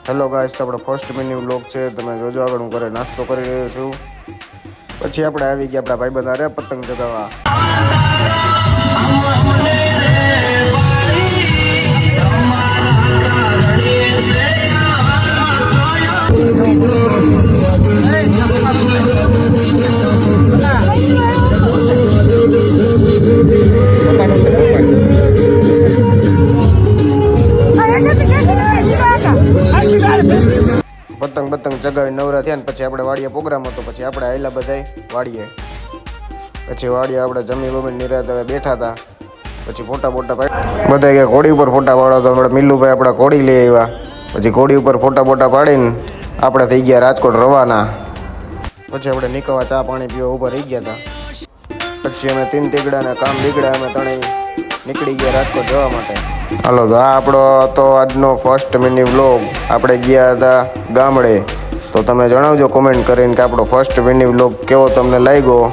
Hello guys, તો આપણો first mini vlog છે. તમે જોજો આગળ હું ઘરે નાસ્તો કરી રહ્યો છું. પછી આપણે આવી ગયા આપણા ભાઈબંધ હારે પતંગ ચગાવવા. પતંગ ચગાવી નવરા થયા ને પછી આપણે વાડીએ પ્રોગ્રામ હતો. પછી આપણે આયલા બધાય વાડીએ. પછી વાડીએ આપણે જમી બમી નિરાત હવે બેઠા હતા. પછી ફોટા પાડી બધા કે ઘોડી ઉપર ફોટા પાડો તો આપણે મિલ્લુભાઈ આપણા ઘોડી લઈ આવ્યા. પછી ઘોડી ઉપર ફોટા પાડીને આપણે થઈ ગયા રાજકોટ રવાના. પછી આપણે નીકળવા ચા પાણી પીવા ઊભા રહી ગયા હતા. પછી અમે 3 તીગડાના કામ નીકળ્યા. અમે ત્રણેય નીકળી ગયા રાજકોટ જવા માટે. હાલો, તો આ આપણો હતો આજનો ફર્સ્ટ મિની વ્લોગ. આપણે ગયા હતા ગામડે. તો તમે જણાવજો કોમેન્ટ કરીને કે આપણો ફર્સ્ટ મિની વ્લોગ કેવો તમને લાગ્યો.